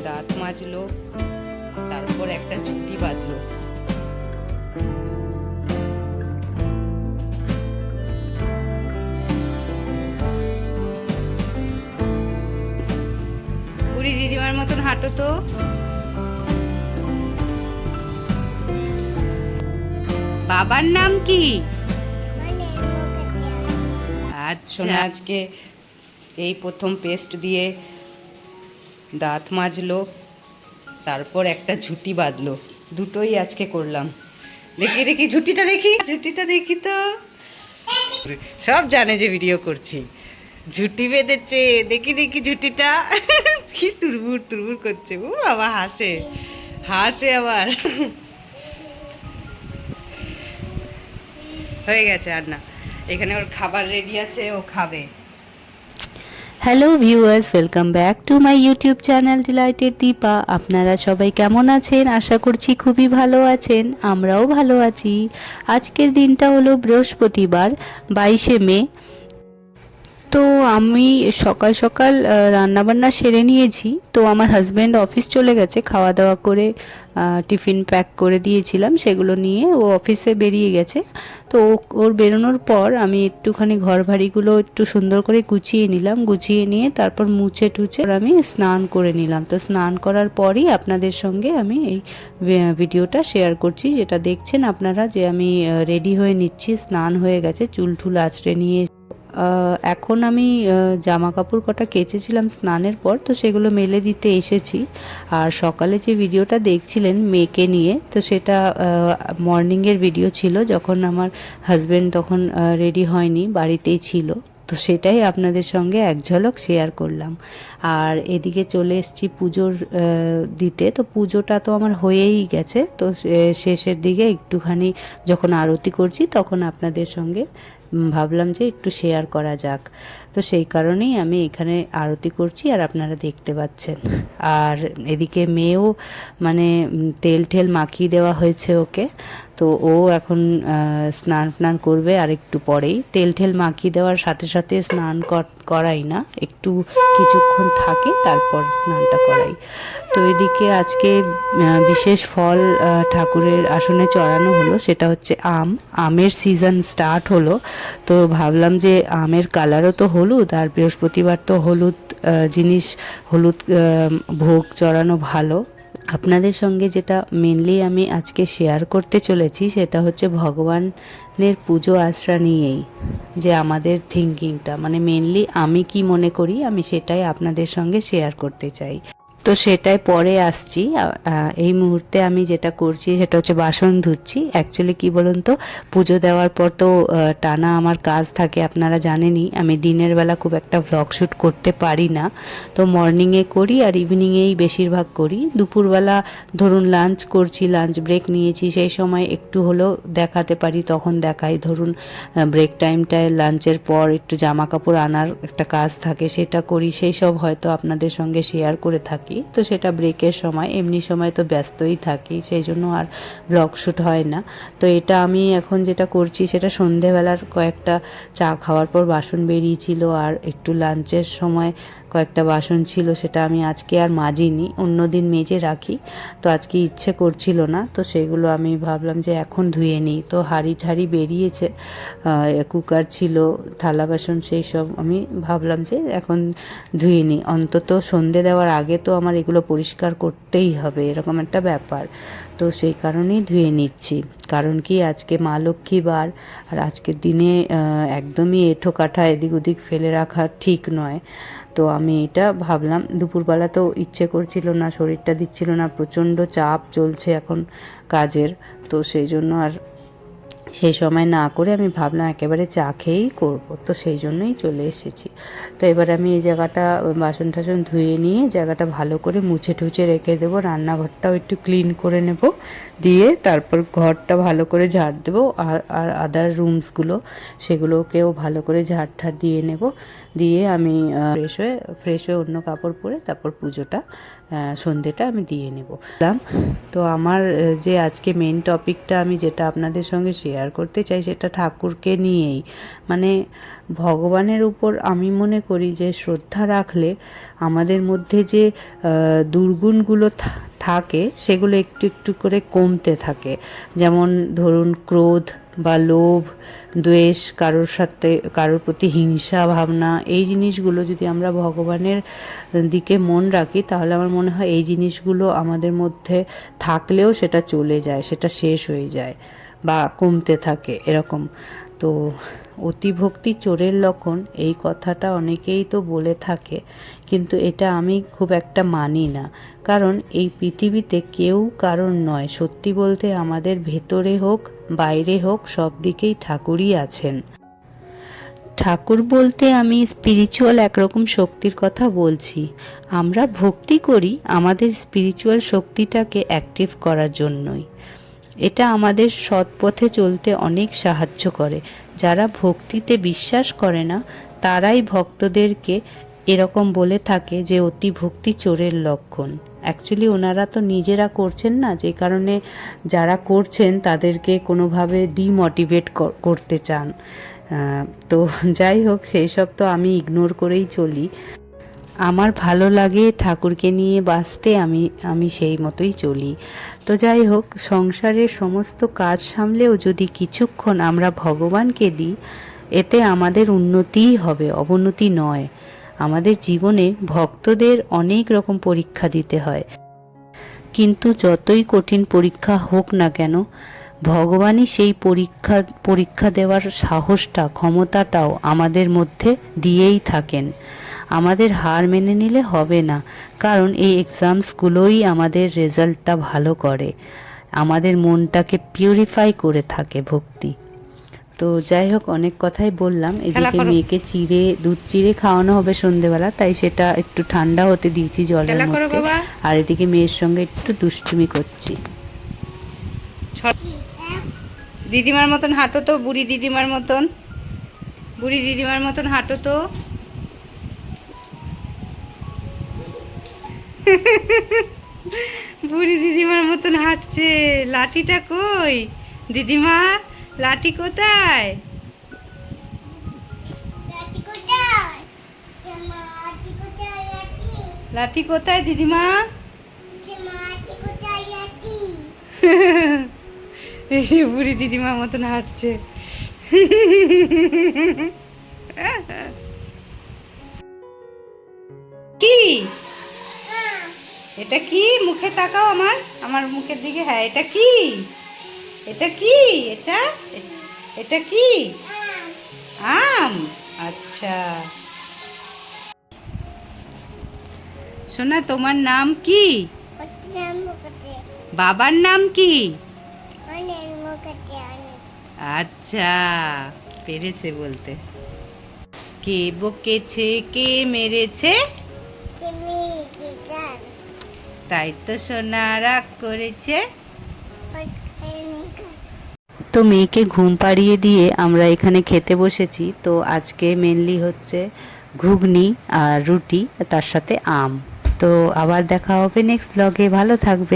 দাঁত মাজলো, তারপর একটা ঝুঁটি বাঁধলো। বুড়ি দিদিমার মতন হাঁটো তো। বাবার নাম কি? আজ সোনা আজকে এই প্রথম পেস্ট দিয়ে দাঁত মাজলো, তারপর একটা ঝুঁটি বাঁধলো। দুটোই আজকে করলাম। দেখি দেখি ঝুঁটিটা দেখি তো। সব জানে যে ভিডিও করছি। ঝুঁটি বেঁধেছে, দেখি দেখি ঝুঁটিটা। কি তুরবুর তুরবুর করছে। ও বাবা, হাসে হাসে আবার। হয়ে গেছে, আর না। এখানে ওর খাবার রেডি আছে, ও খাবে। Hello viewers, welcome back to my YouTube channel delighted Deepa. আপনারা সবাই কেমন আছেন? আশা করছি খুবই ভালো আছেন। আমরাও ভালো আছি। আজকের দিনটা হলো বৃহস্পতিবার, 22শে মে। তো আমি সকাল সকাল রান্নাবান্না সেরে নিয়েছি। তো আমার হাজব্যান্ড অফিস চলে গেছে, খাওয়া দাওয়া করে টিফিন প্যাক করে দিয়েছিলাম, সেগুলো নিয়ে ও অফিসে বেরিয়ে গেছে। তো ওর বেরোনোর পর আমি একটুখানি ঘর ভাড়িগুলো একটু সুন্দর করে গুছিয়ে নিলাম। গুছিয়ে নিয়ে তারপর মুছে টুছে আমি স্নান করে নিলাম। তো স্নান করার পরই আপনাদের সঙ্গে আমি এই ভিডিওটা শেয়ার করছি, যেটা দেখছেন আপনারা, যে আমি রেডি হয়ে নিচ্ছি। স্নান হয়ে গেছে, চুল টুল আঁচড়ে নিয়ে এখন আমি জামা কাপড় কটা কেচেছিলাম স্নানের পর, তো সেগুলো মেলে দিতে এসেছি। আর সকালে যে ভিডিওটা দেখছিলেন মেয়েকে নিয়ে, তো সেটা মর্নিংয়ের ভিডিও ছিল, যখন আমার হাজব্যান্ড তখন রেডি হয়নি, বাড়িতেই ছিল। তো সেটাই আপনাদের সঙ্গে এক ঝলক শেয়ার করলাম। আর এদিকে চলে এসেছি পুজোর দিতে। তো পুজোটা তো আমার হয়েই গেছে। তো শেষের দিকে একটুখানি যখন আরতি করছি, তখন আপনাদের সঙ্গে ভাবলাম যে একটু শেয়ার করা যাক। তো সেই কারণেই আমি এখানে আরতি করছি আর আপনারা দেখতে পাচ্ছেন। আর এদিকে মেয়েও মানে তেল ঠেল মাখিয়ে দেওয়া হয়েছে ওকে। তো ও এখন স্নান টান করবে আর একটু পরেই। তেল ঠেল মাখিয়ে দেওয়ার সাথে সাথে স্নান করাই না, একটু কিছুক্ষণ থাকে তারপর স্নানটা করাই। তো এদিকে আজকে বিশেষ ফল ঠাকুরের আসনে চড়ানো হলো, সেটা হচ্ছে আমের সিজন স্টার্ট হলো। তো ভাবলাম যে আমের কালারও তো হলুদ, আর বৃহস্পতিবার তো হলুদ জিনিস, হলুদ ভোগ চড়ানো ভালো। আপনাদের সঙ্গে যেটা মেনলি আমি আজকে শেয়ার করতে চলেছি, সেটা হচ্ছে ভগবানের পুজো আশ্রা নিয়েই, যে আমাদের থিঙ্কিংটা, মানে মেনলি আমি কি মনে করি, আমি সেটাই আপনাদের সঙ্গে শেয়ার করতে চাই। তো সেটাই পরে আসছি। এই মুহূর্তে আমি যেটা করছি সেটা হচ্ছে বাসন ধুচ্ছি। অ্যাকচুয়ালি কি বলুন তো, পুজো দেওয়ার পর তো টানা আমার কাজ থাকে, আপনারা জানেনই। আমি দিনের বেলা খুব একটা ভ্লগ শ্যুট করতে পারি না। তো মর্নিংয়ে করি আর ইভিনিংয়েই বেশিরভাগ করি। দুপুরবেলা ধরুন লাঞ্চ করছি, লাঞ্চ ব্রেক নিয়েছি, সেই সময় একটু হলেও দেখাতে পারি, তখন দেখাই। ধরুন ব্রেক টাইমটায় লাঞ্চের পর একটু জামা কাপড় আনার একটা কাজ থাকে, সেটা করি। সেই সব হয়তো আপনাদের সঙ্গে শেয়ার করে থাকি। তো সেটা ব্রেকের সময়, এমনি সময় তো ব্যস্তই থাকি, সেই জন্য আর ব্লগ শ্যুট হয় না। তো এটা আমি এখন যেটা করছি, সেটা সন্ধেবেলার কয়েকটা চা খাওয়ার পর বাসন বেরিয়েছিল, আর একটু লাঞ্চের সময় কয়েকটা বাসন ছিল, সেটা আমি আজকে আর মাজিনি, অন্যদিন মেজে রাখি। তো আজকে ইচ্ছে করছিল না, তো সেগুলো আমি ভাবলাম যে এখন ধুয়ে নিই। তো হাঁড়ি ঠাড়ি বেরিয়েছে, কুকার ছিল, থালা বাসন, সেই সব আমি ভাবলাম যে এখন ধুয়ে নিই। অন্তত সন্ধে দেওয়ার আগে তো আমার এগুলো পরিষ্কার করতেই হবে, এরকম একটা ব্যাপার। তো সেই কারণেই ধুয়ে নিচ্ছি। কারণ কি, আজকে মা লক্ষ্মী বার, আর আজকের দিনে একদমই এঁঠো কাঠা এদিক ওদিক ফেলে রাখা ঠিক নয়। তো আমি এটা ভাবলাম, দুপুরবেলা তো ইচ্ছে করছিল না, শরীরটা দিচ্ছিল না, প্রচণ্ড চাপ চলছে এখন কাজের। তো সেই জন্য আর সেই সময় না করে আমি ভাবলাম একেবারে চা খেয়েই করবো। তো সেই জন্যই চলে এসেছি। তো এবার আমি এই জায়গাটা বাসন টাসন ধুয়ে নিয়ে জায়গাটা ভালো করে মুছে টুছে রেখে দেবো। রান্নাঘরটাও একটু ক্লিন করে নেব, দিয়ে তারপর ঘরটা ভালো করে ঝাড় দেবো। আর আদার রুমসগুলো, সেগুলোকেও ভালো করে ঝাড় ঠাড় দিয়ে নেব। দিয়ে আমি ফ্রেশ হয়ে অন্য কাপড় পরে তারপর পুজোটা, সন্ধেটা আমি দিয়ে নেব। তো আমার যে আজকে মেন টপিকটা আমি যেটা আপনাদের সঙ্গে শেয়ার শেয়ার করতে চাই সেটা ঠাকুরকে নিয়েই। মানে ভগবানের উপর আমি মনে করি যে শ্রদ্ধা রাখলে আমাদের মধ্যে যে দুর্গুণগুলো থাকে সেগুলো একটু একটু করে কমতে থাকে। যেমন ধরুন ক্রোধ বা লোভ, দ্বেষ, কারোর প্রতি হিংসা ভাবনা, এই জিনিসগুলো যদি আমরা ভগবানের দিকে মন রাখি তাহলে আমার মনে হয় এই জিনিসগুলো আমাদের মধ্যে থাকলেও সেটা চলে যায়, সেটা শেষ হয়ে যায় বা কমতে থাকে এরকম। তো অতিভক্তি চোরের লক্ষণ, এই কথাটা অনেকেই তো বলে থাকে, কিন্তু এটা আমি খুব একটা মানি না। কারণ এই পৃথিবীতে কেউ কারণ নয়, সত্যি বলতে আমাদের ভেতরে হোক বাইরে হোক সব দিকেই ঠাকুরই আছেন। ঠাকুর বলতে আমি স্পিরিচুয়াল একরকম শক্তির কথা বলছি। আমরা ভক্তি করি আমাদের স্পিরিচুয়াল শক্তিটাকে অ্যাক্টিভ করার জন্যই। এটা আমাদের সৎ পথে চলতে অনেক সাহায্য করে। যারা ভক্তিতে বিশ্বাস করে না তারাই ভক্তদেরকে এরকম বলে থাকে যে অতি ভক্তি চোরের লক্ষণ। অ্যাকচুয়ালি ওনারা তো নিজেরা করছেন না, যে কারণে যারা করছেন তাদেরকে কোনোভাবে ডিমোটিভেট করতে চান। তো যাই হোক, সেই সব তো আমি ইগনোর করেই চলি। আমার ভালো লাগে ঠাকুরকে নিয়ে বাঁচতে, আমি সেই মতোই চলি। তো যাই হোক, সংসারের সমস্ত কাজ সামলেও যদি কিছুক্ষণ আমরা ভগবানকে দিই, এতে আমাদের উন্নতিই হবে, অবনতি নয়। আমাদের জীবনে ভক্তদের অনেক রকম পরীক্ষা দিতে হয়, কিন্তু যতই কঠিন পরীক্ষা হোক না কেন ভগবানই সেই পরীক্ষা দেওয়ার সাহসটা, ক্ষমতাটাও আমাদের মধ্যে দিয়েই থাকেন। আমাদের হার মেনে নিলে হবে না, কারণ এই এক্সামসগুলোই আমাদের রেজাল্টটা ভালো করে, আমাদের মনটাকে পিউরিফাই করে থাকে ভক্তি। তো যাই হোক, অনেক কথাই বললাম। এদিকে মেয়েকে দুধ চিড়ে খাওয়ানো হবে সন্ধেবেলা, তাই সেটা একটু ঠান্ডা হতে দিয়েছি জলের মধ্যে। আর এদিকে মেয়ের সঙ্গে একটু দুষ্টুমি করছি। দিদিমার মতন হাঁটো তো, বুড়ি দিদিমার মতন হাঁটো তো। বুড়ি দিদিমার মতন হাঁটছে। লাঠিটা কই দিদিমা? লাঠি কোথায়? লাঠি কোথায় দিদিমা? এই যে বুড়ি দিদিমার মতন হাঁটছে। কি এটা? কি মুখে তাকাও আমার মুখের দিকে। হ্যাঁ, এটা কি? এটা কি? এটা কি? আম। আচ্ছা সোনা, তোমার নাম কি? বাবার নাম কি? আচ্ছা, পেরেছে বলতে। কে বকেছে, কে মেরেছে? তাই তো সোনা রাগ করেছে। তো মেয়েকে ঘুম পাড়িয়ে দিয়ে আমরা এখানে খেতে বসেছি। তো আজকে মেনলি হচ্ছে ঘুগনি আর রুটি, তার সাথে আম। তো আবার দেখা হবে নেক্সট ব্লগে। ভালো থাকবে।